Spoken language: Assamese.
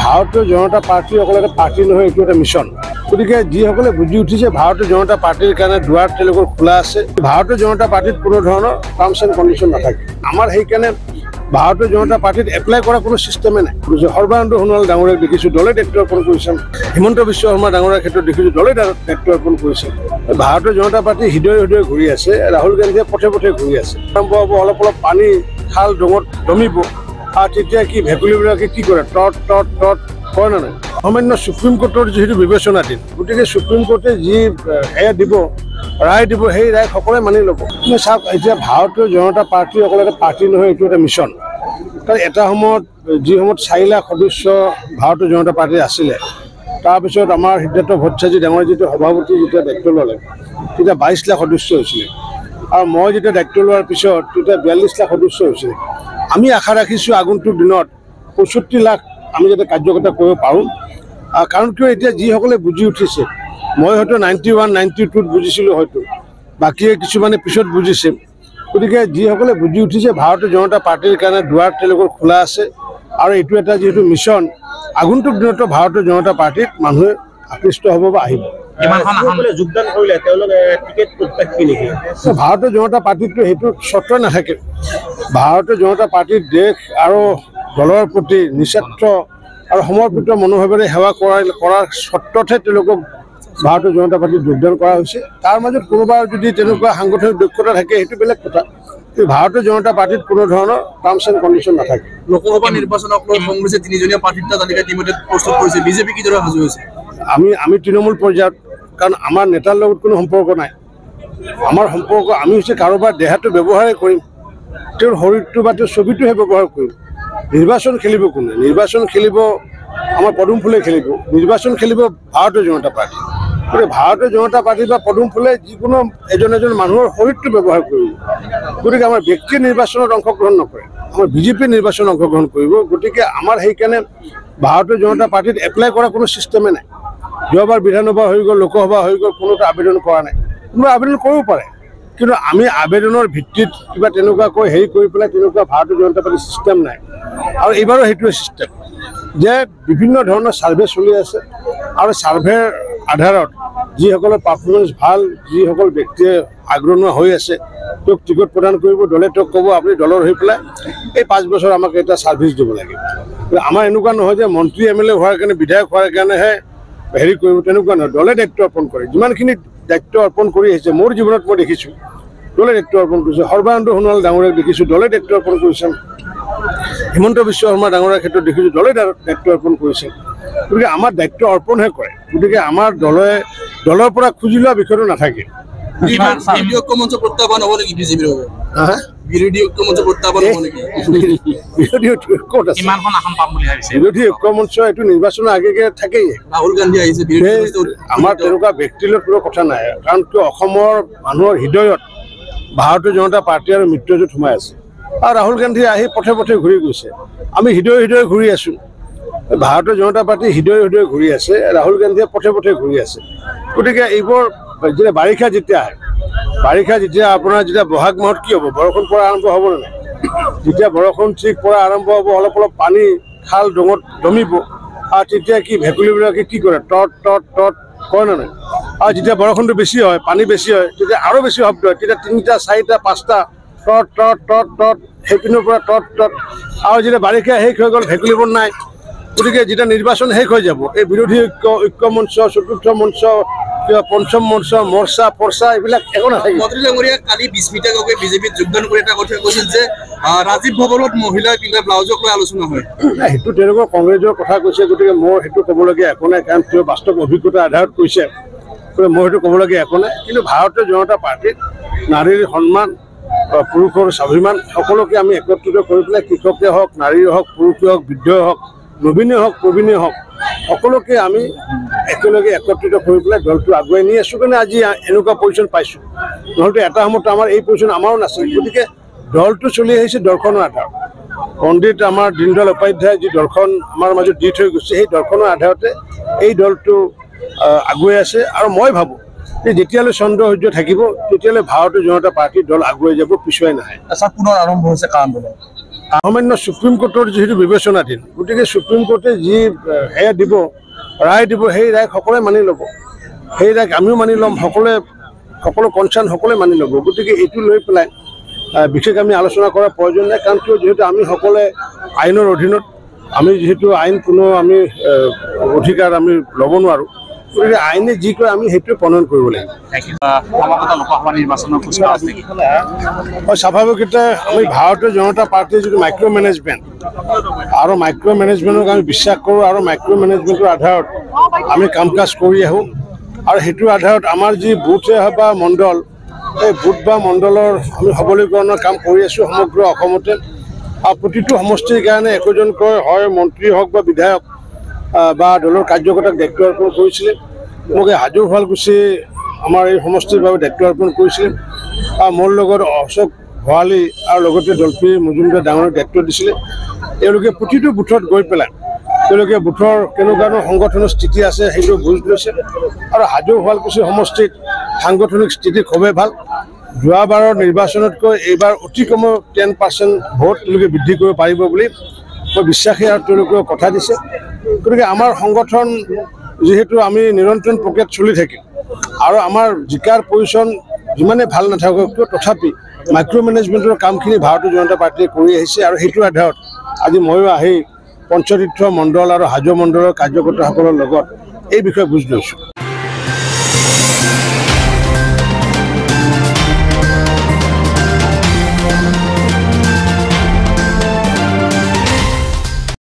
ভাৰতীয় জনতা পাৰ্টি অকল এটা পাৰ্টি নহয়, এইটো এটা মিছন। গতিকে যিসকলে বুজি উঠিছে ভাৰতীয় জনতা পাৰ্টিৰ কাৰণে দুৱাৰ তেওঁলোকৰ খোলা আছে। ভাৰতীয় জনতা পাৰ্টিত কোনো ধৰণৰ টাৰ্মছ এণ্ড কণ্ডিশ্যন নাথাকে। আমাৰ সেইকাৰণে ভাৰতীয় জনতা পাৰ্টিত এপ্লাই কৰা কোনো ছিষ্টেমে নাই। সৰ্বানন্দ সোণোৱাল ডাঙৰীয়াক দেখিছোঁ দলে দায়িত্ব অৰ্পণ কৰিছে, হিমন্ত বিশ্ব শৰ্মা ডাঙৰীয়াৰ ক্ষেত্ৰত দেখিছোঁ দলে দায়িত্ব অৰ্পণ কৰিছে। ভাৰতীয় জনতা পাৰ্টি হৃদয়ে হৃদয়ে ঘূৰি আছে, ৰাহুল গান্ধীয়ে পথে পথে ঘূৰি আছে। আৰম্ভ হ'ব অলপ অলপ পানী খাল ডঙত দমিব আৰু তেতিয়া কি ভেকুলীবিলাকে কি কৰে টট টট টট কয় নে নাই। সামান্য সুপ্ৰিম কোৰ্টৰ যিহেতু বিবেচনাধীন, গতিকে সুপ্ৰিম কোৰ্টে যি সেয়া দিব ৰায় দিব, সেই ৰায় সকলোৱে মানি ল'ব। চাওক এতিয়া ভাৰতীয় জনতা পাৰ্টি অকল এটা পাৰ্টি নহয়, এইটো এটা মিছন। কাৰণ এটা সময়ত যি সময়ত 4 লাখ সদস্য ভাৰতীয় জনতা পাৰ্টিৰ আছিলে, তাৰপিছত আমাৰ সিদ্ধাৰ্থ ভট্টাচাৰ্য ডাঙৰীয়া যেতিয়া সভাপতি যেতিয়া দায়িত্ব ল'লে তেতিয়া 22 লাখ সদস্য হৈছিলে, আৰু মই যেতিয়া দায়িত্ব লোৱাৰ পিছত তেতিয়া 42 লাখ সদস্য হৈছিলে। আমি আশা ৰাখিছোঁ আগন্তুক দিনত 65 লাখ আমি যাতে কাৰ্যকৰ্তা কৰিব পাৰোঁ। কাৰণ কিয় এতিয়া যিসকলে বুজি উঠিছে, মই হয়তো 91, 92ত বুজিছিলোঁ, হয়তো বাকীয়ে কিছুমানে পিছত বুজিছে। গতিকে যিসকলে বুজি উঠিছে ভাৰতীয় জনতা পাৰ্টিৰ কাৰণে দুৱাৰ তেওঁলোকৰ খোলা আছে, আৰু এইটো এটা যিহেতু মিছন, আগন্তুক দিনতো ভাৰতীয় জনতা পাৰ্টিত মানুহে আকৃষ্ট হ'ব বা আহিব। যোগদান কৰিলে তেওঁলোকে টিকেট প্ৰত্যাশী নেকি? ভাৰতীয় জনতা পাৰ্টিতটো সেইটো চৰ্ত নাথাকে। ভাৰতীয় জনতা পাৰ্টিৰ দেশ আৰু দলৰ প্ৰতি নিস্বাৰ্থ আৰু সমৰ্পিত মনোভাৱেৰে সেৱা কৰাৰ চৰ্ততহে তেওঁলোকক ভাৰতীয় জনতা পাৰ্টিত যোগদান কৰা হৈছে। তাৰ মাজত কোনোবাৰ যদি তেনেকুৱা সাংগঠনিক দক্ষতা থাকে সেইটো বেলেগ কথা। ভাৰতীয় জনতা পাৰ্টিত কোনো ধৰণৰ টাৰ্মছ এণ্ড কণ্ডিশ্যন নাথাকে। লোকসভা নিৰ্বাচনক লৈ কংগ্ৰেছে 3জনীয়া প্ৰাৰ্থিত্ব তালিকা ইতিমধ্যে প্ৰস্তুত কৰিছে, বিজেপি কিদৰে সাজু হৈছে? আমি তৃণমূল পৰ্যায়ত, কাৰণ আমাৰ নেতাৰ লগত কোনো সম্পৰ্ক নাই। আমাৰ সম্পৰ্ক আমি হৈছে কাৰোবাৰ দেহাটো ব্যৱহাৰেই কৰিম, তেওঁৰ শৰীৰটো বা তেওঁৰ ছবিটোহে ব্যৱহাৰ কৰিম। নিৰ্বাচন খেলিব কোনে? নিৰ্বাচন খেলিব আমাৰ পদুম ফুলে খেলিব, নিৰ্বাচন খেলিব ভাৰতীয় জনতা পাৰ্টি। গতিকে ভাৰতীয় জনতা পাৰ্টি বা পদুম ফুলে যিকোনো এজন মানুহৰ শৰীৰটো ব্যৱহাৰ কৰিব। গতিকে আমাৰ ব্যক্তিয়ে নিৰ্বাচনত অংশগ্ৰহণ নকৰে, আমাৰ বিজেপিয়ে নিৰ্বাচনত অংশগ্ৰহণ কৰিব। গতিকে আমাৰ সেইকাৰণে ভাৰতীয় জনতা পাৰ্টিত এপ্লাই কৰা কোনো ছিষ্টেমে নাই। যোৱাবাৰ বিধানসভা হৈ গ'ল, লোকসভা হৈ গ'ল, কোনোটা আবেদন কৰা নাই। কোনোবা আবেদন কৰিব পাৰে, কিন্তু আমি আবেদনৰ ভিত্তিত কিবা তেনেকুৱাকৈ হেৰি কৰি পেলাই তেনেকুৱা ভাৰতীয় জনতা পাৰ্টিৰ ছিষ্টেম নাই। আৰু এইবাৰো সেইটোৱে ছিষ্টেম যে বিভিন্ন ধৰণৰ ছাৰ্ভে চলি আছে, আৰু ছাৰ্ভেৰ আধাৰত যিসকলৰ পাৰফৰ্মেঞ্চ ভাল, যিসকল ব্যক্তিয়ে আগৰণুৱা হৈ আছে, তেওঁক টিকট প্ৰদান কৰিব। দলে তেওঁক ক'ব আপুনি দলৰ হৈ পেলাই এই 5 বছৰ আমাক এটা ছাৰ্ভিচ দিব লাগে। আমাৰ এনেকুৱা নহয় যে মন্ত্ৰী MLA হোৱাৰ কাৰণে, বিধায়ক হোৱাৰ কাৰণেহে হেৰি কৰিব, তেনেকুৱা নহয়। দলে দায়িত্ব অৰ্পণ কৰে, যিমানখিনি দায়িত্ব অৰ্পণ কৰি আহিছে মোৰ জীৱনত মই দেখিছোঁ দলে দায়িত্ব অৰ্পণ কৰিছে। সৰ্বানন্দ সোণোৱাল ডাঙৰীয়াক দেখিছোঁ দলে দায়িত্ব অৰ্পণ কৰিছে, হিমন্ত বিশ্ব শৰ্মা ডাঙৰীয়াৰ ক্ষেত্ৰত দেখিছোঁ দলে দায়িত্ব অৰ্পণ কৰিছে। গতিকে আমাৰ দায়িত্ব অৰ্পণহে কৰে। গতিকে আমাৰ দলৰ পৰা খুজি লোৱা বিষয়টো নাথাকে। বিৰোধী ঐক্যমঞ্চ প্ৰত্যাহ্বান হ'ব নেকি বিজেপিৰ? বিৰোধী ঐক্যমঞ্চ প্ৰত্যাহ্বান হ'ব নেকি? বিৰোধী ঐক্যত আছে, বিৰোধী ঐক্যমঞ্চ এইটো নিৰ্বাচনৰ আগে থাকেই। ৰাহুল গান্ধী আহিছে, আমাৰ তেনেকুৱা ব্যক্তিগত কোনো কথা নাই। কাৰণ কিয় অসমৰ মানুহৰ হৃদয়ত ভাৰতীয় জনতা পাৰ্টি আৰু মিত্ৰজোঁট সোমাই আছে, আৰু ৰাহুল গান্ধী আহি পথে পথে ঘূৰি গৈছে। আমি হৃদয়ে হৃদয়ে ঘূৰি আছোঁ, ভাৰতীয় জনতা পাৰ্টি হৃদয়ে হৃদয়ে ঘূৰি আছে, ৰাহুল গান্ধীয়ে পথে পথে ঘূৰি আছে। গতিকে এইবোৰ যেতিয়া বাৰিষা যেতিয়া আহে, বাৰিষা যেতিয়া আপোনাৰ যেতিয়া বহাগ মাহত কি হ'ব, বৰষুণ পৰা আৰম্ভ হ'ব নে নাই? যেতিয়া বৰষুণ ঠিক পৰা আৰম্ভ হ'ব, অলপ অলপ পানী খাল ডঙত দমিব, আৰু তেতিয়া কি ভেকুলীবিলাকে কি কৰে টট টট টট কয় নে নাই। আৰু যেতিয়া বৰষুণটো বেছি হয়, পানী বেছি হয়, তেতিয়া আৰু বেছি শব্দ হয়। তেতিয়া 3টা 4টা 5টা টট টট টট টট, সেইপিনৰ পৰা টট টট। আৰু যেতিয়া বাৰিষা শেষ হৈ গ'ল, ভেকুলীবোৰ নাই। গতিকে যেতিয়া নিৰ্বাচন শেষ হৈ যাব, এই বিৰোধী ঐক্য মঞ্চ, চতুৰ্থ মঞ্চ, পঞ্চম মঞ্চ, মৰ্চা ফৰ্চা এইবিলাক একো নাথাকিব। মন্ত্ৰী ডাঙৰীয়া কালি বিস্মিতা গগৈ বিজেপিত যোগদান কৰি এটা কথা কৈছিল যে ৰাজীৱ ভৱনত মহিলাই পিন্ধা ব্লাউজক লৈ আলোচনা হয়। সেইটো তেওঁলোকৰ কংগ্ৰেছৰ কথা কৈছে, গতিকে মোৰ সেইটো ক'বলগীয়া একো নাই। কাৰণ তেওঁ বাস্তৱ অভিজ্ঞতাৰ আধাৰত কৈছে, মই সেইটো ক'বলগীয়া একো নাই। কিন্তু ভাৰতীয় জনতা পাৰ্টিত নাৰীৰ সন্মান, পুৰুষৰ স্বাভিমান সকলোকে আমি একত্ৰিত কৰি পেলাই, কৃষকে হওক, নাৰীয়ে হওক, পুৰুষে হওক, বৃদ্ধই হওক, নবীনে হওক, প্ৰবীণে হওক, সকলোকে আমি একেলগে একত্ৰিত কৰি পেলাই দলটো আগুৱাই নি আছোঁ কাৰণে আজি এনেকুৱা পজিশ্যন পাইছোঁ। নহ'লে এটা সময়ত আমাৰ এই পজিশ্যন আমাৰো নাছিল। গতিকে দলটো চলি আহিছে দৰ্শনৰ আধাৰত। পণ্ডিত আমাৰ দীনদয়াল উপাধ্যায় যি দৰ্শন আমাৰ মাজত দি থৈ গৈছে, সেই দৰ্শনৰ আধাৰতে এই দলটো আগুৱাই আছে। আৰু মই ভাবোঁ যে যেতিয়ালৈ চন্দ্ৰ সূৰ্য থাকিব তেতিয়ালৈ ভাৰতীয় জনতা পাৰ্টিৰ দল আগুৱাই যাব, পিছুৱাই নাহে। পুনৰ আৰম্ভ হৈছে কা আন্দোলন? সামান্য সুপ্ৰিম কোৰ্টৰ যিহেতু বিবেচনাধীন, গতিকে সুপ্ৰিম কোৰ্টে যি সেয়া দিব, ৰায় দিব, সেই ৰায় সকলোৱে মানি ল'ব। সেই ৰায় আমিও মানি ল'ম, সকলো কনচাৰ্ণ সকলোৱে মানি ল'ব। গতিকে এইটো লৈ পেলাই বিশেষ আমি আলোচনা কৰাৰ প্ৰয়োজন নাই, কাৰণ কিয় যিহেতু আমি সকলোৱে আইনৰ অধীনত, আমি যিহেতু আইন কোনো আমি অধিকাৰ আমি ল'ব নোৱাৰোঁ, গতিকে আইনে যি কয় আমি সেইটোৱে প্ৰণয়ন কৰিব লাগিব। স্বাভাৱিকতে আমি ভাৰতীয় জনতা পাৰ্টীৰ যিটো মাইক্ৰ' মেনেজমেণ্ট আৰু মাইক্ৰ' মেনেজমেণ্টক আমি বিশ্বাস কৰোঁ, আৰু মাইক্ৰ' মেনেজমেণ্টৰ আধাৰত আমি কাম কাজ কৰি আহোঁ। আৰু সেইটোৰ আধাৰত আমাৰ যি বুথে হওক বা মণ্ডল, এই বুথ বা মণ্ডলৰ আমি সবলীকৰণৰ কাম কৰি আছোঁ সমগ্ৰ অসমতে। আৰু প্ৰতিটো সমষ্টিৰ কাৰণে একোজনকৈ হয় মন্ত্ৰী হওক বা বিধায়ক বা দলৰ কাৰ্যকৰ্তাক দায়িত্ব অৰ্পণ কৰিছিলে। মোক এই হাজো শুৱালকুছি আমাৰ এই সমষ্টিৰ বাবে দায়িত্ব অৰ্পণ কৰিছিলে। আৰু মোৰ লগত অশোক ভৰালী আৰু লগতে দলপী মজুমদাৰ ডাঙৰক দায়িত্ব দিছিলে। তেওঁলোকে প্ৰতিটো বুথত গৈ পেলাই তেওঁলোকে বুথৰ কেনেকুৱা সংগঠনৰ স্থিতি আছে সেইটো বুজ লৈছে। আৰু হাজো শুৱালকুছি সমষ্টিত সাংগঠনিক স্থিতি খুবেই ভাল। যোৱাবাৰৰ নিৰ্বাচনতকৈ এইবাৰ অতি কমেও 10% ভোট তেওঁলোকে বৃদ্ধি কৰিব পাৰিব বুলি মই বিশ্বাসী, আৰু তেওঁলোকেও কথা দিছে। গতিকে আমাৰ সংগঠন যিহেতু আমি নিৰন্তৰ প্ৰক্ৰিয়াত চলি থাকিম, আৰু আমাৰ জিকাৰ পজিশ্যন যিমানে ভাল নাথাকক কিয় তথাপি মাইক্ৰ' মেনেজমেণ্টৰ কামখিনি ভাৰতীয় জনতা পাৰ্টীয়ে কৰি আহিছে। আৰু সেইটোৰ আধাৰত আজি ময়ো আহি পঞ্চতীৰ্থ মণ্ডল আৰু হাজো মণ্ডলৰ কাৰ্যকৰ্তাসকলৰ লগত এই বিষয়ে বুজ লৈছোঁ।